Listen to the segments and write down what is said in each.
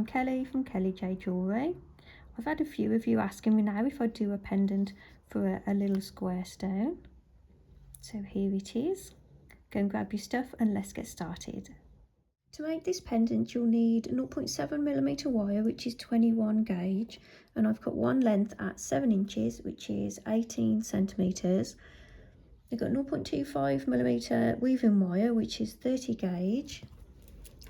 I'm Kelly from Kelly J Jewellery. I've had a few of you asking me now if I do a pendant for a little square stone. So here it is. Go and grab your stuff and let's get started. To make this pendant you'll need 0.7mm wire, which is 21 gauge, and I've cut one length at 7 inches, which is 18 centimetres. I've got 0.25mm weaving wire, which is 30 gauge.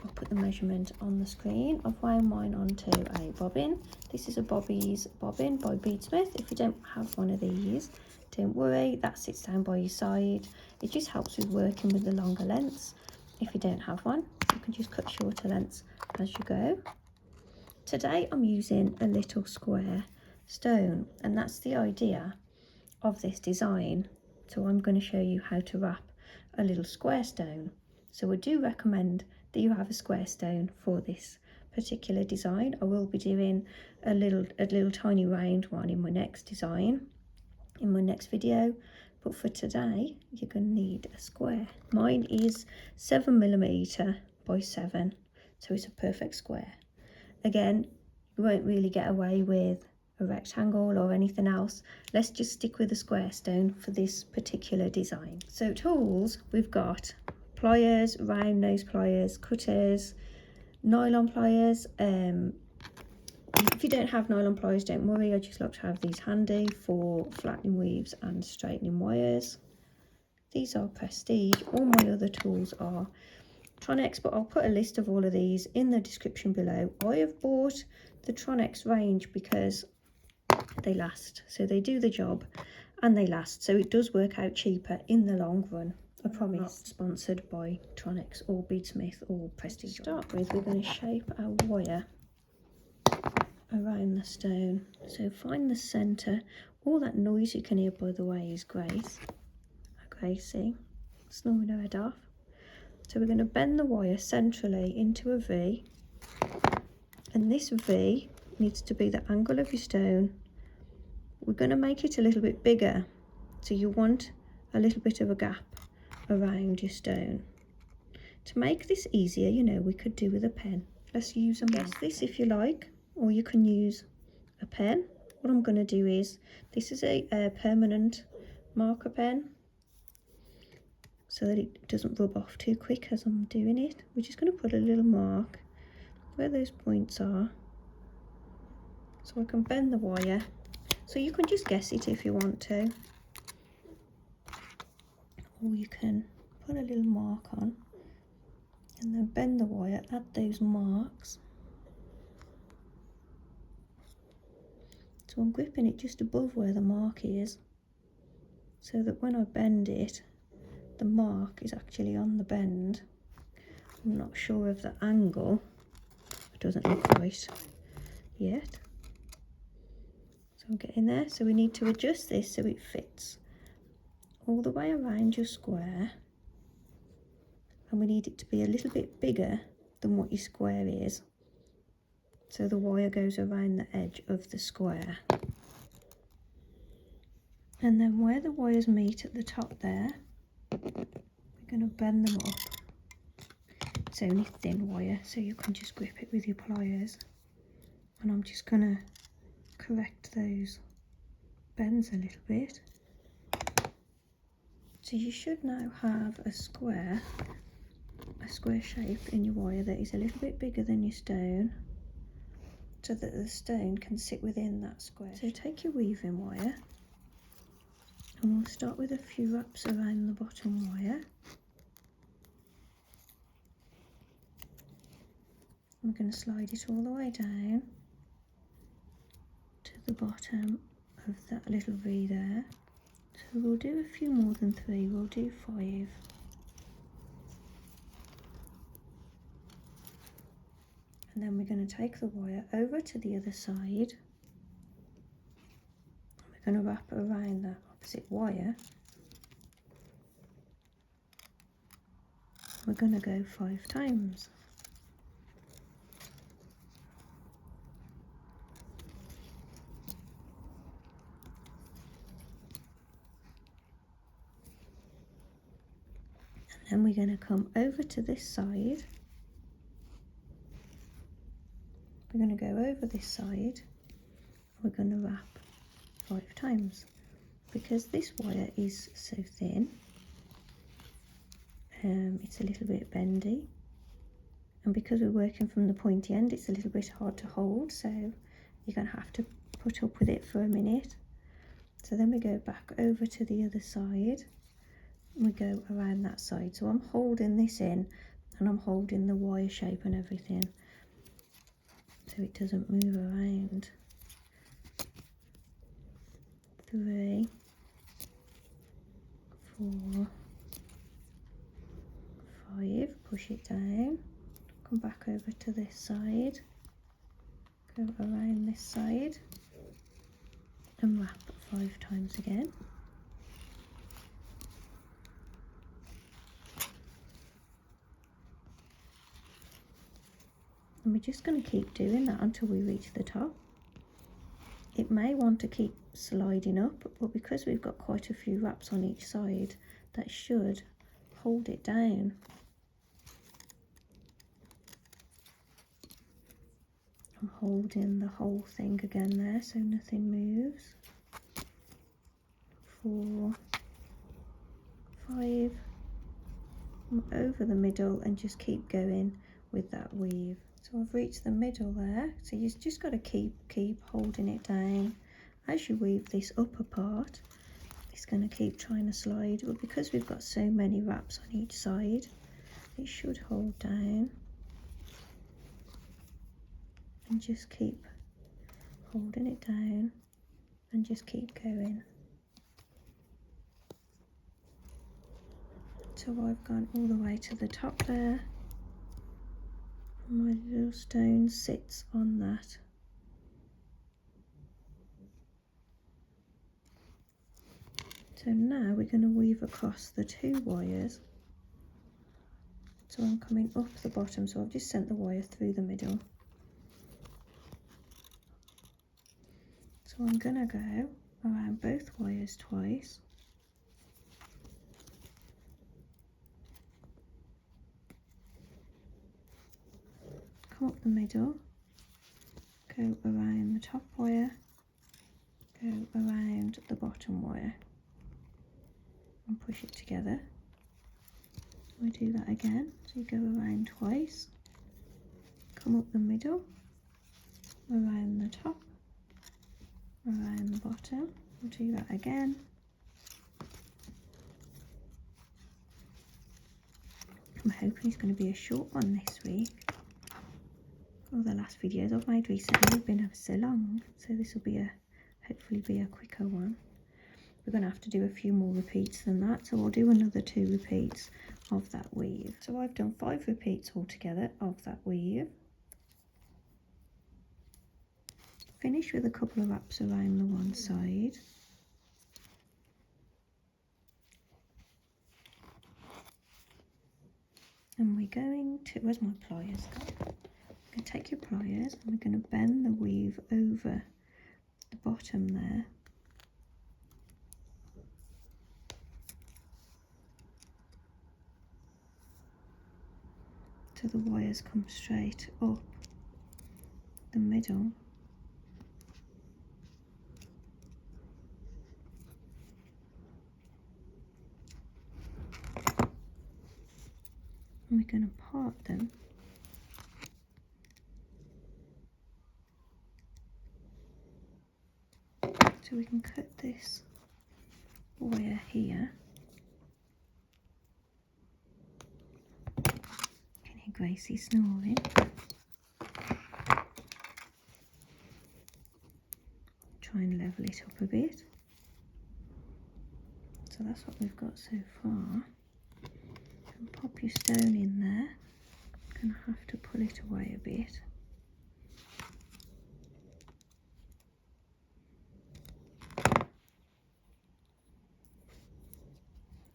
I'll put the measurement on the screen. I've wound mine onto a bobbin. This is a Bobeeze bobbin by Beadsmith. If you don't have one of these, don't worry, that sits down by your side. It just helps with working with the longer lengths. If you don't have one, you can just cut shorter lengths as you go. Today I'm using a little square stone, and that's the idea of this design. So I'm going to show you how to wrap a little square stone. So I do recommend that you have a square stone for this particular design. I will be doing a little tiny round one in my next design, in my next video, but for today you're going to need a square. Mine is 7mm by 7, so it's a perfect square. Again, you won't really get away with a rectangle or anything else. Let's just stick with a square stone for this particular design. So tools, we've got pliers, round nose pliers, cutters, nylon pliers. If you don't have nylon pliers, don't worry, I just like to have these handy for flattening weaves and straightening wires. These are Prestige. All my other tools are Tronex, but I'll put a list of all of these in the description below. I have bought the Tronex range because they last, so they do the job and they last, so it does work out cheaper in the long run. I promise. Not sponsored by Tronex or Beadsmith or Prestige. To start with, we're going to shape our wire around the stone. So find the centre. All that noise you can hear, by the way, is Grace. Okay, see, snoring her head off. So we're going to bend the wire centrally into a V, and this V needs to be the angle of your stone. We're going to make it a little bit bigger, so you want a little bit of a gap around your stone. To make this easier, you know, we could do with a pen. Let's use a marker. Guess this if you like, or you can use a pen. What I'm going to do is, this is a permanent marker pen, so that it doesn't rub off too quick as I'm doing it. We're just going to put a little mark where those points are, so I can bend the wire. So you can just guess it if you want to, or you can put a little mark on and then bend the wire at those marks. So I'm gripping it just above where the mark is, so that when I bend it, the mark is actually on the bend. I'm not sure of the angle, it doesn't look right yet. So I'm getting there. So we need to adjust this so it fits all the way around your square, and we need it to be a little bit bigger than what your square is, so the wire goes around the edge of the square. And then where the wires meet at the top there, we're going to bend them up. It's only thin wire, so you can just grip it with your pliers, and I'm just going to correct those bends a little bit. So you should now have a square shape in your wire that is a little bit bigger than your stone, so that the stone can sit within that square. So take your weaving wire, and we'll start with a few wraps around the bottom wire. We're going to slide it all the way down to the bottom of that little V there. So we'll do a few more than 3, we'll do 5. And then we're going to take the wire over to the other side. We're going to wrap around that opposite wire. We're going to go 5 times. And then we're going to come over to this side, going to go over this side. We're going to wrap 5 times. Because this wire is so thin, it's a little bit bendy, and because we're working from the pointy end, it's a little bit hard to hold, so you're going to have to put up with it for a minute. So then we go back over to the other side, and we go around that side. So I'm holding this in, and I'm holding the wire shape and everything, so it doesn't move around. 3, 4, 5, push it down, come back over to this side, go around this side and wrap 5 times again. And we're just going to keep doing that until we reach the top. It may want to keep sliding up, but because we've got quite a few wraps on each side, that should hold it down. I'm holding the whole thing again there so nothing moves. 4, 5, over the middle, and just keep going with that weave. So I've reached the middle there, so you've just got to keep holding it down. As you weave this upper part, it's going to keep trying to slide, but because we've got so many wraps on each side, it should hold down. And just keep holding it down and just keep going. So I've gone all the way to the top there. My little stone sits on that. So now we're going to weave across the 2 wires. So I'm coming up the bottom, so I've just sent the wire through the middle. So I'm going to go around both wires twice. Come up the middle, go around the top wire, go around the bottom wire and push it together. We do that again, so you go around twice, come up the middle, around the top, around the bottom, we'll do that again. I'm hoping it's going to be a short one this week. All the last videos I've made recently have been so long, so this will be hopefully be a quicker one. We're going to have to do a few more repeats than that, so I'll do another 2 repeats of that weave. So I've done 5 repeats altogether of that weave. Finish with a couple of wraps around the one side. And we're going to, where's my pliers? You're going to take your pliers and we're going to bend the weave over the bottom there. So the wires come straight up the middle. And we're going to part them. So we can cut this wire here. Can hear Gracie snoring. Try and level it up a bit. So that's what we've got so far. And pop your stone in there. Gonna have to pull it away a bit.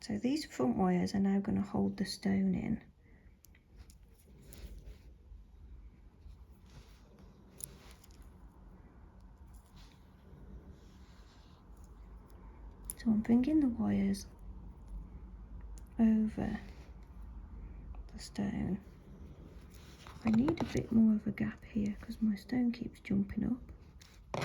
So these front wires are now going to hold the stone in. So I'm bringing the wires over the stone I need a bit more of a gap here because my stone keeps jumping up.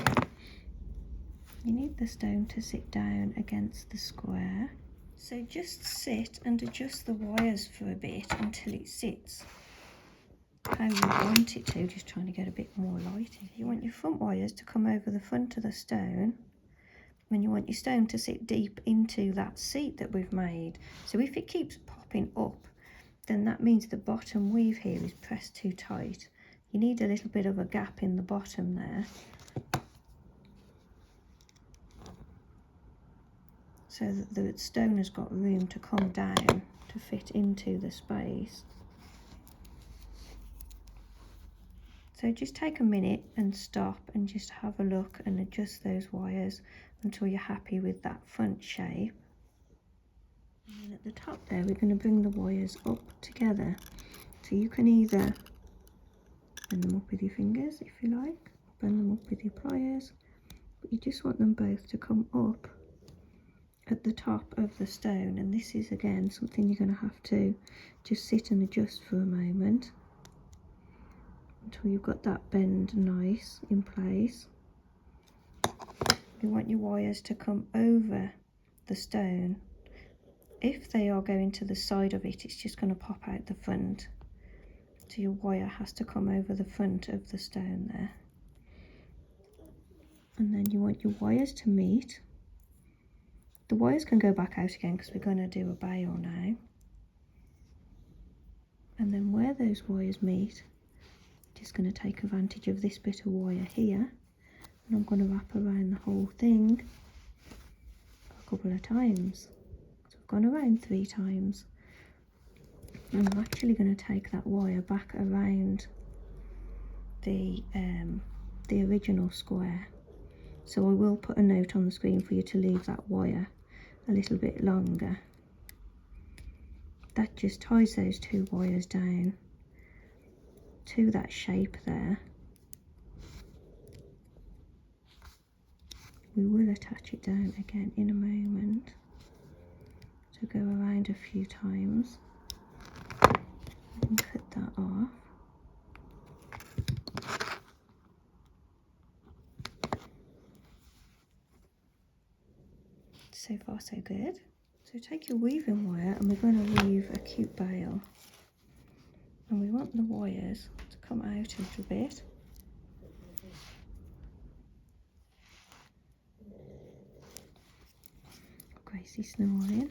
You need the stone to sit down against the square. So just sit and adjust the wires for a bit until it sits how you want it to, just trying to get a bit more light in. You want your front wires to come over the front of the stone, and you want your stone to sit deep into that seat that we've made. So if it keeps popping up, then that means the bottom weave here is pressed too tight. You need a little bit of a gap in the bottom there, so that the stone has got room to come down to fit into the space. So just take a minute and stop and just have a look and adjust those wires until you're happy with that front shape. And then at the top there, we're going to bring the wires up together. So you can either bend them up with your fingers if you like, bend them up with your pliers, but you just want them both to come up at the top of the stone. And this is again something you're going to have to just sit and adjust for a moment until you've got that bend nice in place. You want your wires to come over the stone. If they are going to the side of it, it's just going to pop out the front. So your wire has to come over the front of the stone there. And then you want your wires to meet. The wires can go back out again because we're going to do a bail now. And then where those wires meet, just going to take advantage of this bit of wire here, and I'm going to wrap around the whole thing a couple of times. So I've gone around 3 times, and I'm actually going to take that wire back around the original square. So I will put a note on the screen for you to leave that wire a little bit longer. That just ties those 2 wires down to that shape there. We will attach it down again in a moment, so go around a few times and cut that off. So far so good. So take your weaving wire and we're going to weave a cute bail, and we want the wires to come out a little bit. Gracie snoring.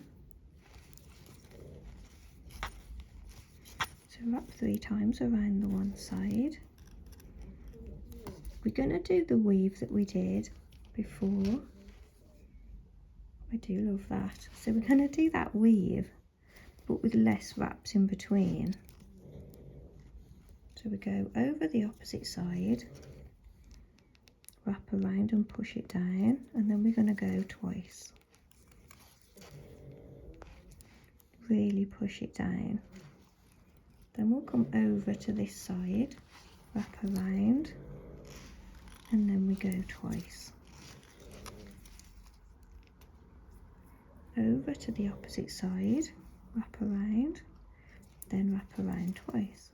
So wrap 3 times around the one side. We're going to do the weave that we did before. I do love that. So we're going to do that weave, but with less wraps in between. So we go over the opposite side, wrap around and push it down, and then we're going to go twice. Really push it down. Then we'll come over to this side, wrap around, and then we go twice. Over to the opposite side, wrap around, then wrap around twice.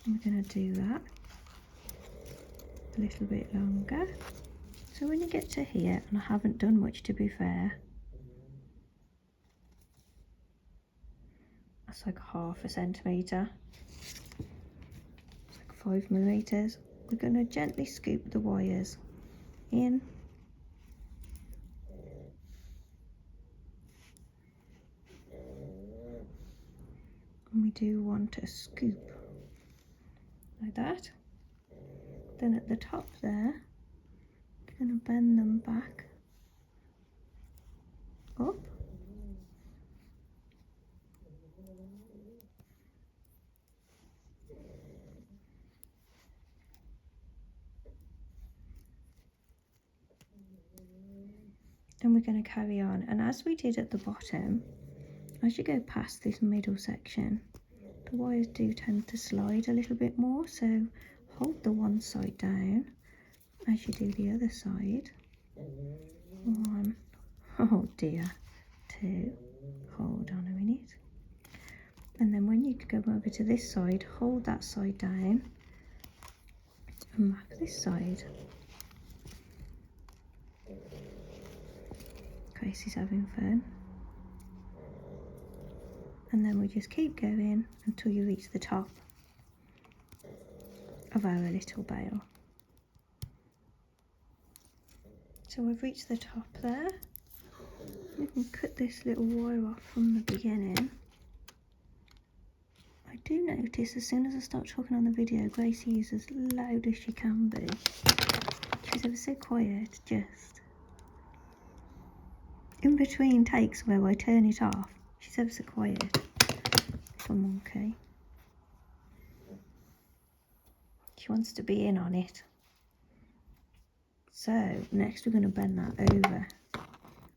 And we're going to do that a little bit longer. So when you get to here, and I haven't done much to be fair, that's like 1/2 centimetre, it's like 5 millimetres. We're going to gently scoop the wires in, and we do want a scoop like that. Then at the top there, we're going to bend them back up, and we're going to carry on. And as we did at the bottom, as you go past this middle section, the wires do tend to slide a little bit more, so hold the one side down as you do the other side. 1, oh dear, 2, hold on a minute, And then when you go over to this side, hold that side down and mark this side. Gracie's having fun. And then we just keep going until you reach the top of our little bail. So we've reached the top there. You can cut this little wire off from the beginning. I do notice as soon as I start talking on the video, Gracie is as loud as she can be. She's ever so quiet, just. In between takes where I turn it off, she's ever so quiet. Little monkey. She wants to be in on it. So next we're going to bend that over.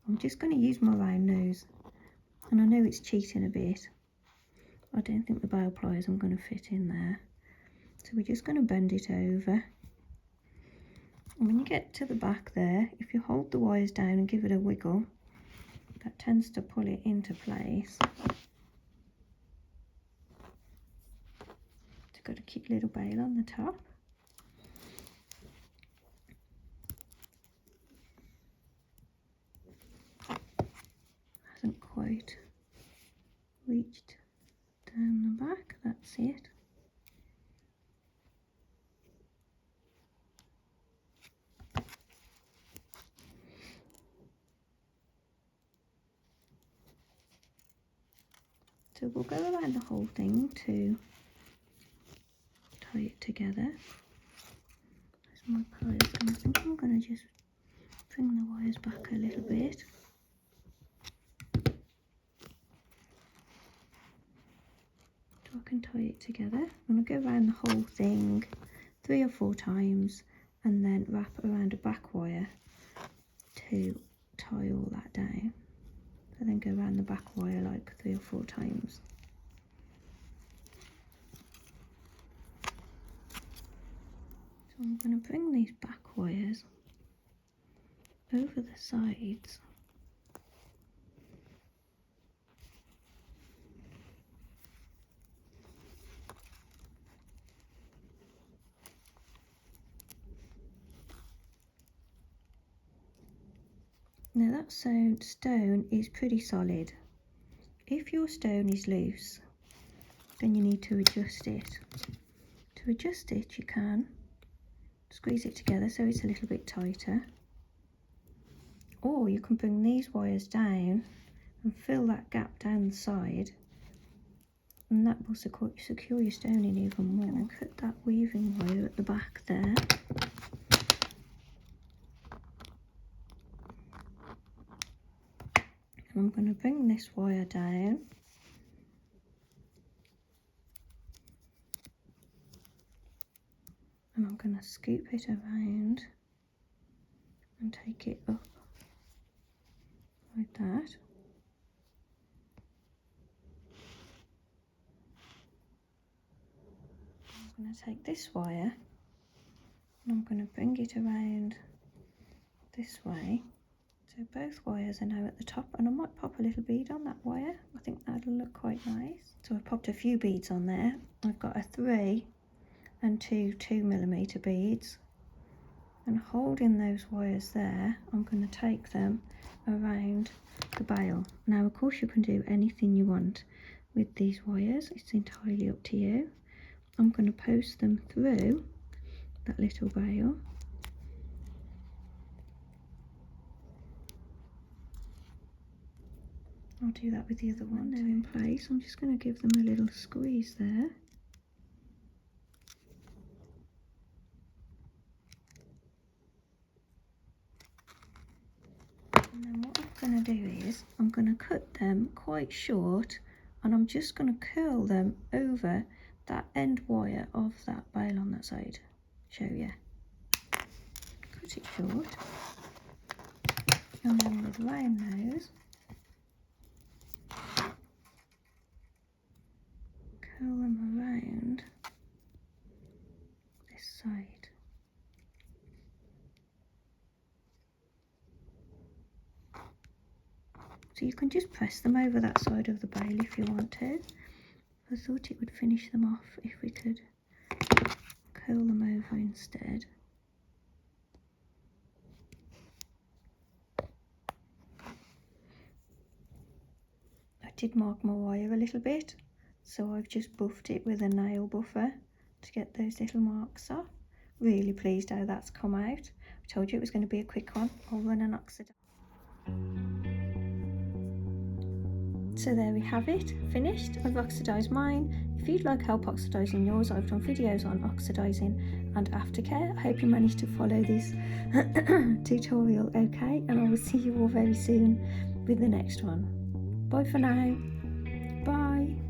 I'm just going to use my round nose, and I know it's cheating a bit. I don't think the bail pliers I'm going to fit in there. So we're just going to bend it over. And when you get to the back there, if you hold the wires down and give it a wiggle, that tends to pull it into place. It's got a cute little bail on the top. Hasn't quite reached down the back, that's it. So we'll go around the whole thing to tie it together. There's my pliers, and I think I'm going to just bring the wires back a little bit. So I can tie it together. I'm going to go around the whole thing 3 or 4 times and then wrap around a back wire to tie all that down. So then go around the back wire like 3 or 4 times. So I'm going to bring these back wires over the sides. Now that stone is pretty solid. If your stone is loose, then you need to adjust it. To adjust it, you can squeeze it together so it's a little bit tighter. Or you can bring these wires down and fill that gap down the side, and that will secure your stone in even more. And cut that weaving wire at the back there. And I'm going to bring this wire down. And I'm going to scoop it around and take it up like that. I'm going to take this wire and I'm going to bring it around this way. So both wires are now at the top, and I might pop a little bead on that wire. I think that'll look quite nice. So I've popped a few beads on there. I've got a 3 and 2 2mm beads, and holding those wires there, I'm going to take them around the bail. Now of course you can do anything you want with these wires, it's entirely up to you. I'm going to post them through that little bail. I'll do that with the other one. They're in place. I'm just going to give them a little squeeze there. And then what I'm going to do is I'm going to cut them quite short, and I'm just going to curl them over that end wire of that bail on that side. Show you. Cut it short. And then with round nose, curl them around this side. So you can just press them over that side of the bail if you want to. I thought it would finish them off if we could curl them over instead. I did mark my wire a little bit, so I've just buffed it with a nail buffer to get those little marks off. Really pleased how that's come out. I told you it was going to be a quick one. I'll run an oxidizer. So there we have it, finished. I've oxidised mine. If you'd like help oxidising yours, I've done videos on oxidising and aftercare. I hope you managed to follow this tutorial okay, and I will see you all very soon with the next one. Bye for now. Bye.